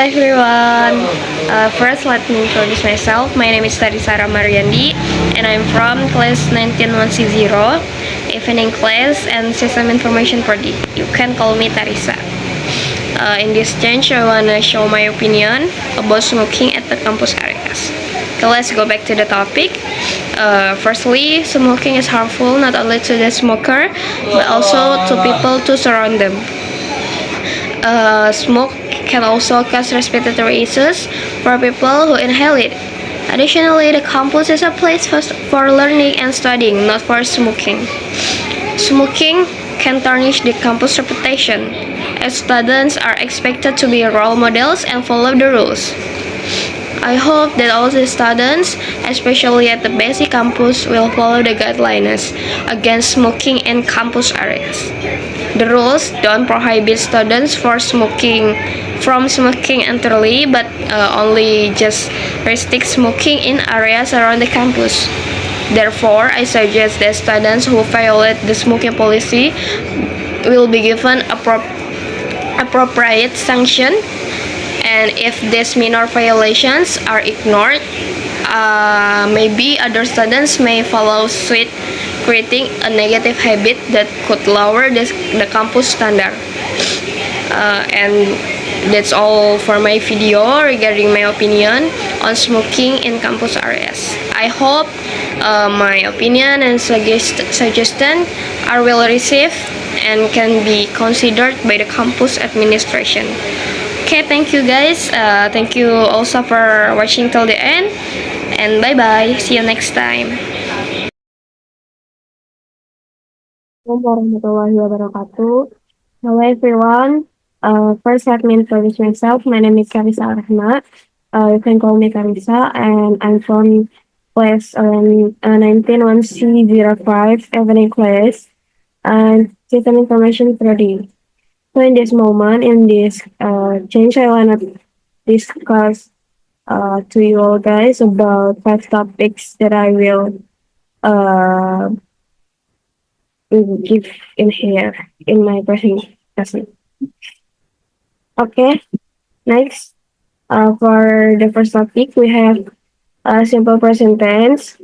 everyone. First, let me introduce myself. My name is Tarisara Mariandi, and I'm from class 191C0, evening class and system information prodi. You can call me Tarisa. In this change, I wanna show my opinion about smoking at the campus areas. Okay, let's go back to the topic. Firstly, smoking is harmful not only to the smoker, but also to people to surround them. Smoke can also cause respiratory issues for people who inhale it. Additionally, the campus is a place for learning and studying, not for smoking. Smoking can tarnish the campus reputation, as students are expected to be role models and follow the rules. I hope that all the students, especially at the basic campus, will follow the guidelines against smoking in campus areas. The rules don't prohibit students from smoking entirely, but only just restrict smoking in areas around the campus. Therefore, I suggest that students who violate the smoking policy will be given appropriate sanction, and if these minor violations are ignored, maybe other students may follow suit, creating a negative habit that could lower the campus standard. And that's all for my video regarding my opinion on smoking in campus areas. I hope my opinion and suggestion are well received and can be considered by the campus administration. Okay, thank you guys. Thank you also for watching till the end. And bye bye. See you next time. Assalamualaikum warahmatullahi wabarakatuh. Hello everyone. First let me introduce myself. My name is Karisa Rahma. You can call me Karisa, and I'm from class 191C05 evening class and system information prodi. So in this moment, in this change, I wanna discuss to you all guys about 5 topics that I will uh, give in here in my presentation. Okay, next. For the first topic, we have simple present tense.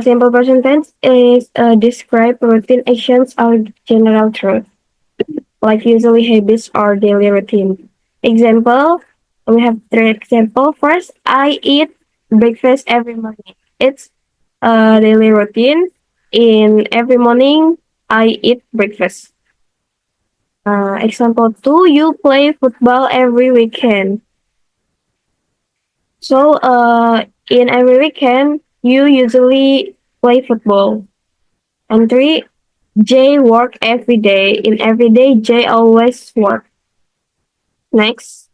Simple present tense is describe routine actions or general truth, like usually habits or daily routine. Example, we have 3 examples. First, I eat breakfast every morning. It's a daily routine. In every morning, I eat breakfast. Example 2, you play football every weekend. So, in every weekend, you usually play football. And 3, Jay work every day. In every day, Jay always work. Next.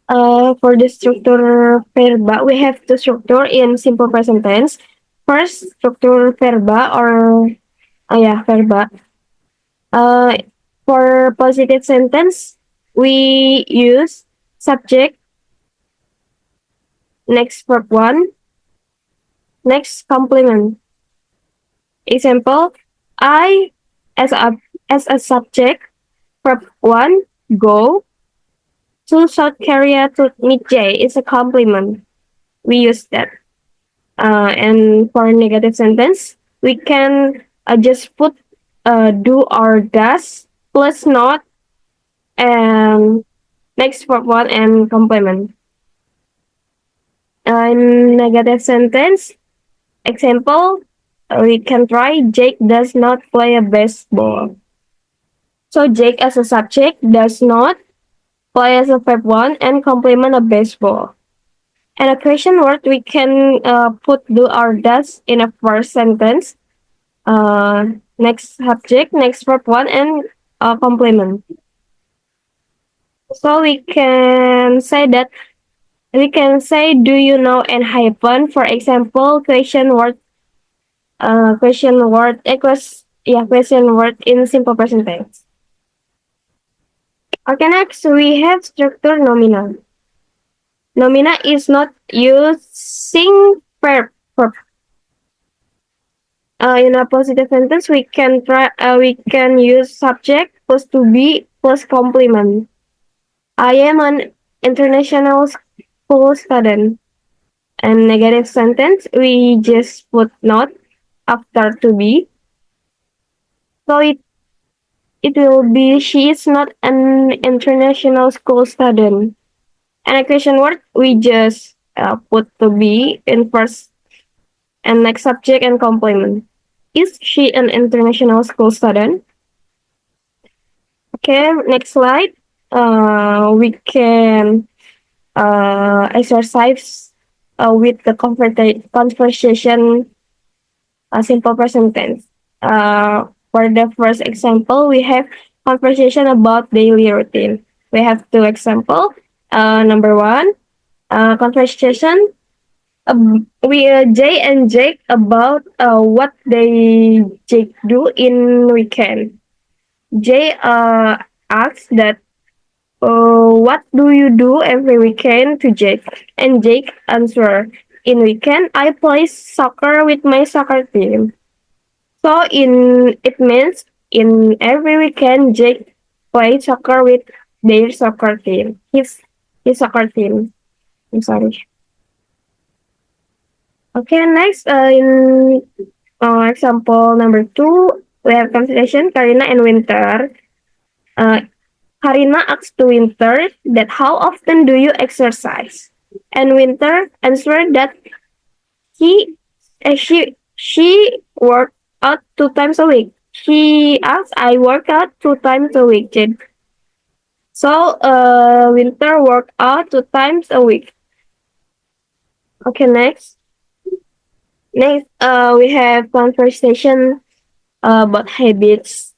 For the structure verba, we have the structure in simple present tense. First, structure verba or verba. For positive sentence, we use subject, next verb 1, next complement. Example, I as a subject, verb 1, go to South Korea to meet Jay is a complement. We use that. And for negative sentence, we can just put do or does plus not and next verb 1 and complement. Negative sentence, example, we can try Jake does not play a baseball. So Jake as a subject does not play as a verb 1 and complement a baseball. And a question word, we can put do or does in a first sentence. Next subject, next verb 1 and complement. So we can say do you know and hyphen, for example, question word in simple present tense. Okay, next we have structure nominal. Nomina is not using verb. In a positive sentence, we can use subject plus to be plus complement. I am an international school student. And negative sentence, we just put not after to be. So it will be she is not an international school student. And a question word, we just put to be in first and next subject and complement. Is she an international school student? Okay, next slide. We can exercise with the conversation simple present tense. For the first example, we have conversation about daily routine. We have two example. Number one, conversation. We Jay and Jake about what they Jake do in weekend. Jay asks that what do you do every weekend to Jake? And Jake answer, in weekend I play soccer with my soccer team. So in it means in every weekend Jake plays soccer with their soccer team. His soccer team. I'm sorry. Okay, next in example number two, we have conversation Karina and Winter. Uh, Karina asks to Winter that how often do you exercise? And Winter answered that he she work out 2 times a week. She asks, I work out 2 times a week, Jade. So Winter work out 2 times a week. Okay, next. Next, we have conversation about habits.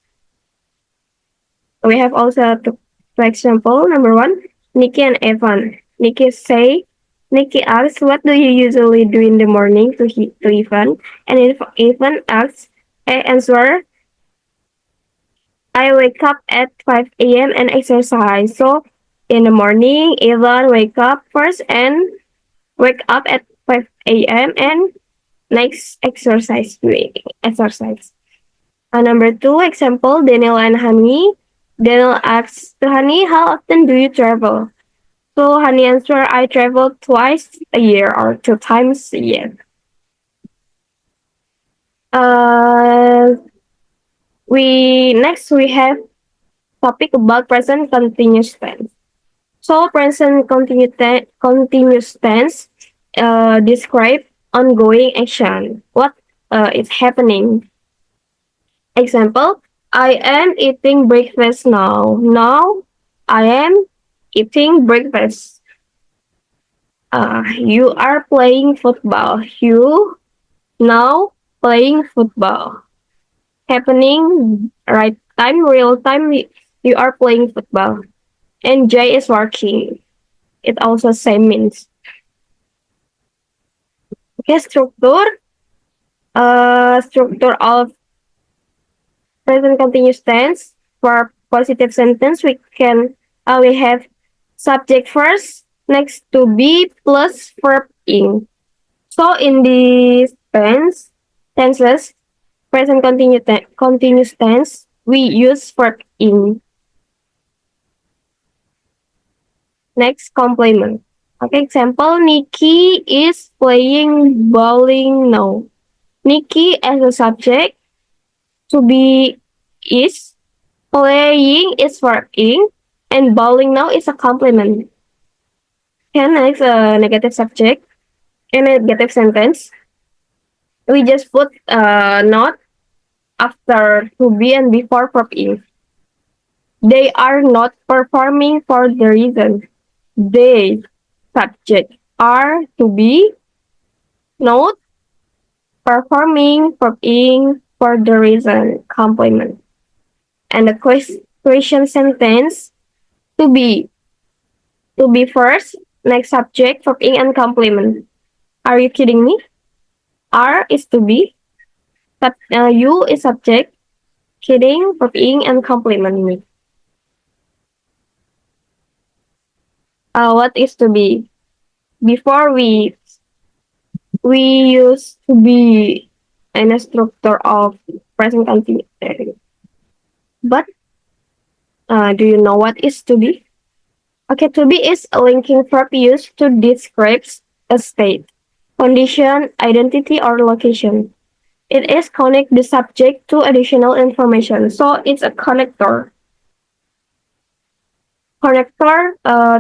We have also, for example, number one, Nikki and Evan. Nikki asks, what do you usually do in the morning to Evan? And if Evan asks, I answer, I wake up at 5 a.m. and exercise. So in the morning, Evan wake up first and wake up at 5 a.m. and next exercise. Number two, example, Daniel and Honey. Daniel asks to Honey, how often do you travel? So Honey answer, I travel twice a year or 2 times a year. Uh, we have topic about present continuous tense. So present continuous tense describe ongoing action. What is happening? Example, I am eating breakfast now. Now I am eating breakfast. You are playing football. You now playing football. Happening right time, real time. You are playing football. And J is working. It also same means. Okay, structure. Structure of present continuous tense. For positive sentence, we have subject first, next to be plus verb ing. So in these tenses, present continuous tense, we use verb ing. Next, complement. Okay, example, Nikki is playing bowling now. Nikki as a subject, to be is, playing is verb ing, and bowling now is a complement. Okay, next, negative subject. In a negative sentence, we just put not after to be and before verb ing. They are not performing for the reason. They, subject, are to be, not performing verb ing for the reason, complement. And the question sentence, to be first, next subject, verb ing and complement. Are you kidding me? Are is to be, you is subject, kidding, verb ing and complement me. What is to be? Before we use to be in a structure of present continuous. But do you know what is to be? Okay, to be is a linking verb used to describe a state, condition, identity, or location. It is connect the subject to additional information. So it's a connector. Connector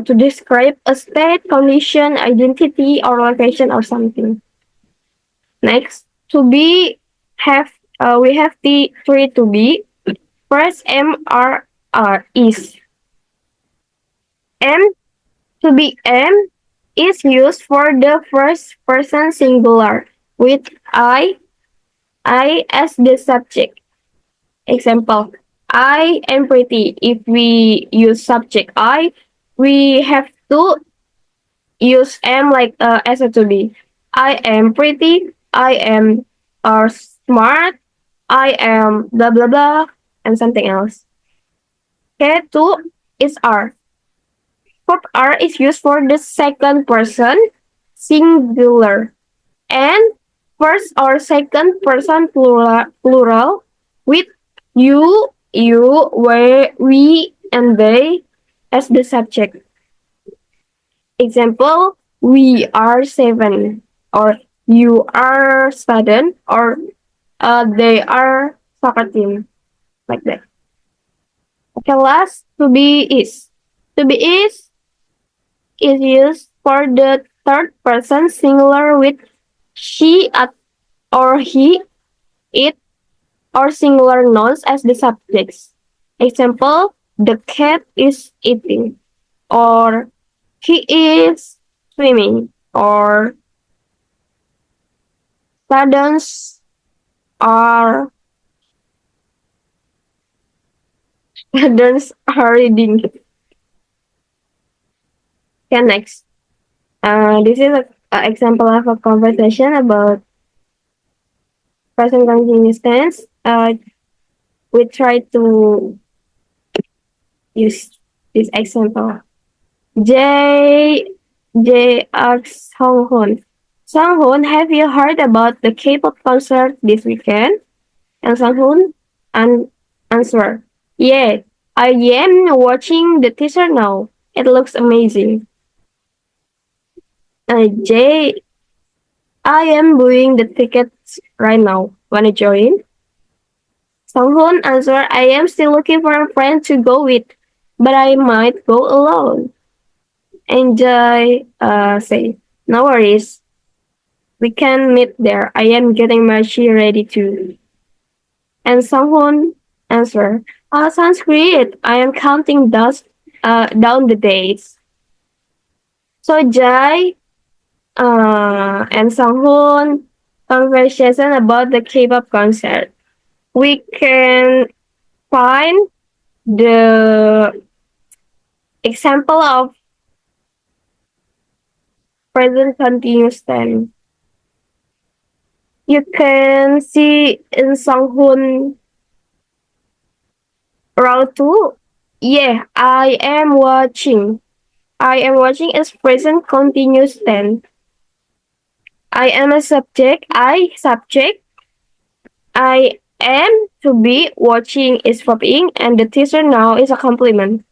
to describe a state, condition, identity, or location or something. Next, to be have we have the three to be. First, MRR is. M to be M is used for the first person singular with I as the subject. Example, I am pretty. If we use subject I, we have to use am like as a to be. I am pretty. I am smart. I am blah blah blah and something else. Okay, two is R. Verb R is used for the second person singular and first or second person plural with we, and they as the subject. Example, we are seven, or you are student, or they are soccer team, like that. Okay, last to be is. To be is used for the third person singular with she at or he, it, or singular nouns as the subjects. Example, the cat is eating, or he is swimming, or students are students are reading. Okay, next. This is a example of a conversation about present continuous tense. We try to use this example. J J asks Song Hoon. Song Hoon, have you heard about the K-pop concert this weekend? And Song Hoon answer, yeah, I am watching the teaser now. It looks amazing. J, I am buying the tickets right now. Wanna join? Song Hoon answer, I am still looking for a friend to go with, but I might go alone. And Jai say, no worries. We can meet there. I am getting my tea ready too. And someone answer, sounds great. I am counting down the days. So Jai and Sanghoon conversation about the K-pop concert. We can find the example of present continuous tense. You can see in Sanghoon row 2. Yeah, I am watching. I am watching is present continuous tense. I am a subject. I am to be watching is verb-ing and the teacher now is a complement.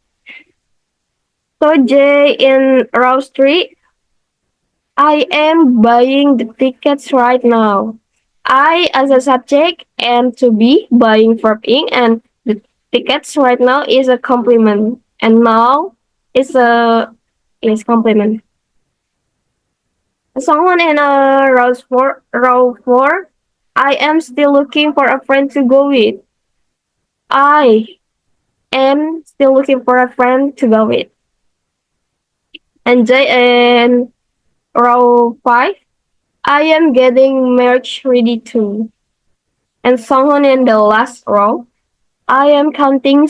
So J in row 3. I am buying the tickets right now. I as a subject am to be buying verb-ing and the tickets right now is a complement and now is complement. Someone in row 4. I am still looking for a friend to go with. I am still looking for a friend to go with. And J in row 5. I am getting merch ready too. And someone in the last row. I am counting.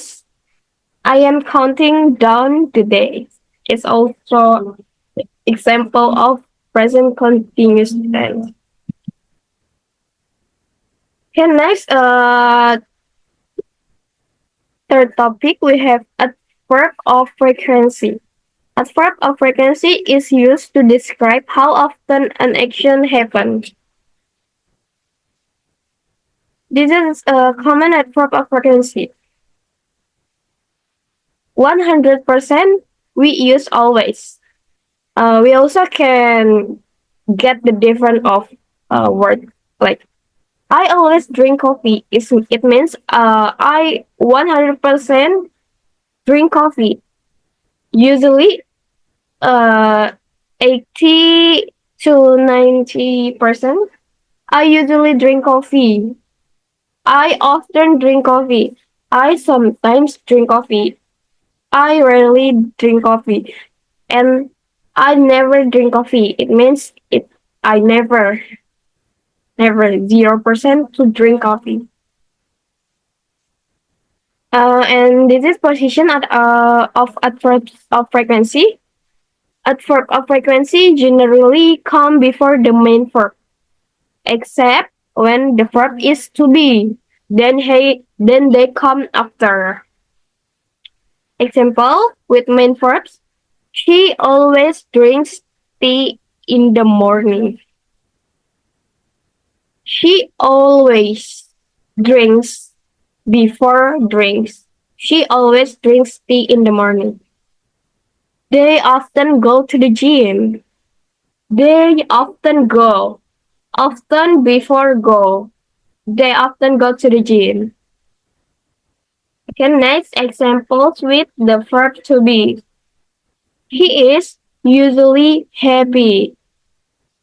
I am counting down the days. It's also example of present continuous tense. Okay, next, third topic, we have adverb of frequency. Adverb of frequency is used to describe how often an action happens. This is a common adverb of frequency. 100%, we use always. We also can get the different of word like I always drink coffee. It means I 100% drink coffee. Usually 80 to 90%. I usually drink coffee. I often drink coffee. I sometimes drink coffee. I rarely drink coffee. And I never drink coffee. It means it I never 0% to drink coffee. And this is position at of frequency. Adverb of frequency generally come before the main verb, except when the verb is to be. Then they come after. Example with main verbs. She always drinks tea in the morning. She always drinks before drinks. She always drinks tea in the morning. They often go to the gym. They often go. Often before go. They often go to the gym. Okay, next examples with the verb to be. He is usually happy.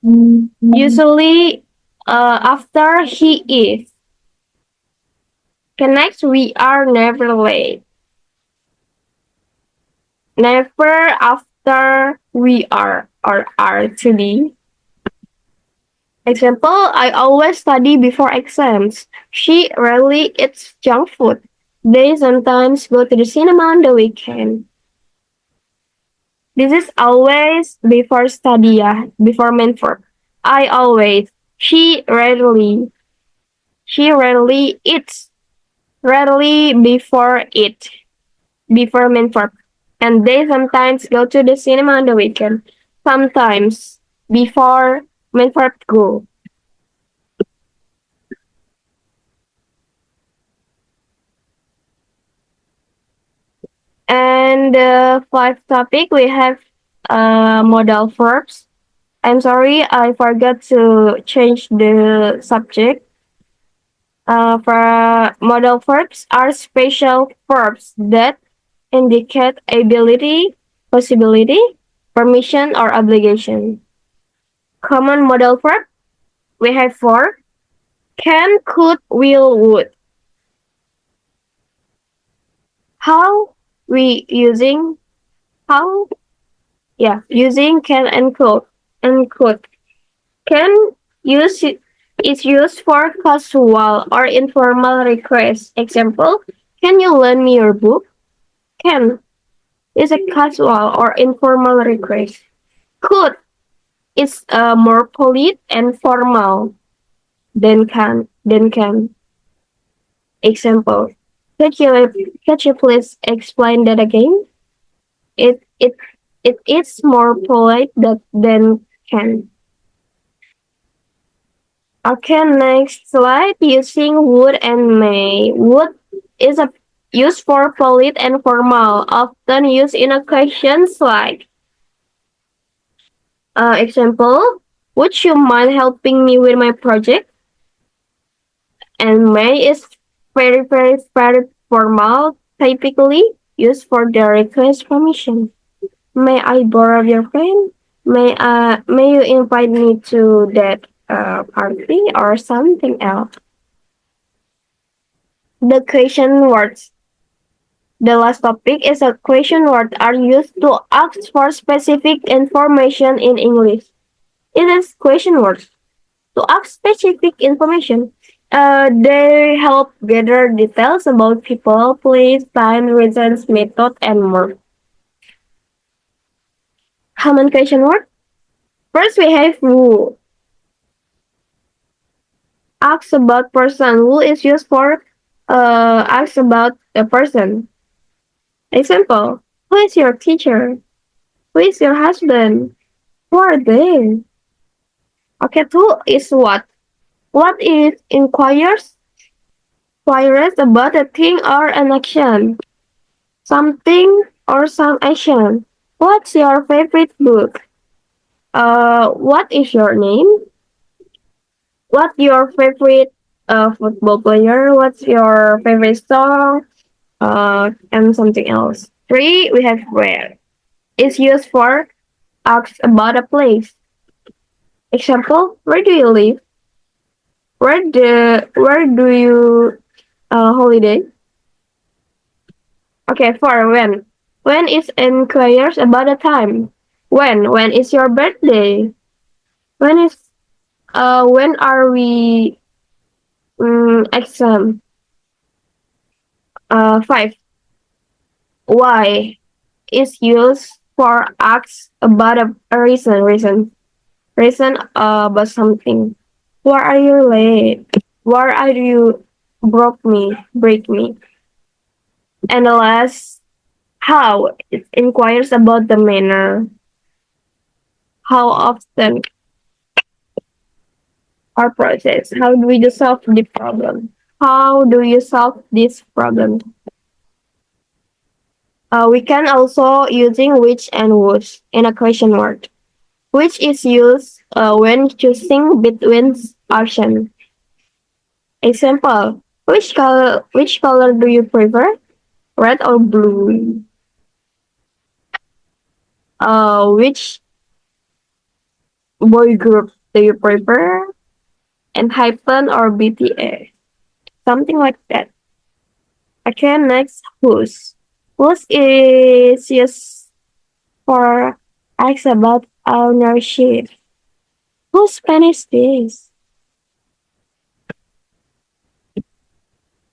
Usually after he is. Okay, next we are never late. Never after we are or are to be. Example, I always study before exams. She rarely eats junk food. They sometimes go to the cinema on the weekend. This is always before study, yeah, before main verb. I always. She rarely. She rarely eats. Rarely before it. Before main verb. And they sometimes go to the cinema on the weekend. Sometimes before main verb go. And the fifth topic we have modal verbs. I'm sorry, I forgot to change the subject. For modal verbs are special verbs that indicate ability, possibility, permission, or obligation. Common modal verb we have four: can, could, will, would. How we using how using can and could. Can use is used for casual or informal requests. Example, can you lend me your book? Can is a casual or informal request. Could is more polite and formal than can. Example, could you please explain that again? It it it is more polite than can. Okay, next slide. Using would and may. Would is a used for polite and formal, often used in occasions like example, would you mind helping me with my project? And may is very formal, typically used for the request permission. May I borrow your pen? May you invite me to that party or something else? The question words. The last topic is a question word are used to ask for specific information in English. It is question words. To ask specific information, they help gather details about people, place, time, reasons, method, and more. Common question word. First, we have who. Ask about person. Who is used for ask about a person. Example, who is your teacher? Who is your husband? Who are they? Okay, who is what? What is inquires about a thing or an action. Something or some action. What's your favorite book? What is your name? What's your favorite football player? What's your favorite song? And something else. Three, we have where. It's used for ask about a place. Example, where do you live? Where do you holiday? Okay, four, when. When is inquires about a time. When is your birthday? When is when are we exam? Five, why is used for ask about a reason about something. Why are you late? Why are you break me? And the last, how it inquires about the manner. How often our process. How do we solve the problem? How do you solve this problem? We can also using which and which in a question word. Which is used when choosing between options. Example: which color do you prefer? Red or blue? Which boy group do you prefer? And hyphen or BTA? Something like that. Okay, next whose. Whose is used for ask about ownership. Whose pen is this?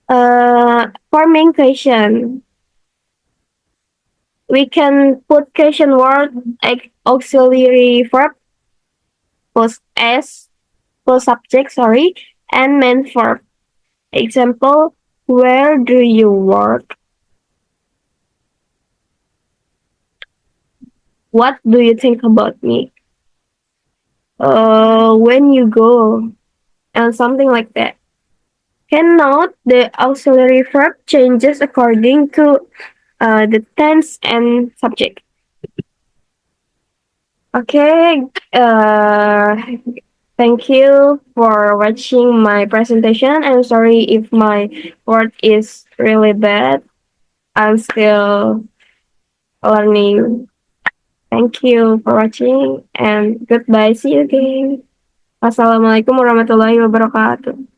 For main question, we can put question word auxiliary verb plus s plus subject, sorry, and main verb. Example, where do you work? What do you think about me? When you go, and something like that. Can note the auxiliary verb changes according to the tense and subject. Okay, thank you for watching my presentation. I'm sorry if my word is really bad. I'm still learning. Thank you for watching and goodbye. See you again. Wassalamualaikum warahmatullahi wabarakatuh.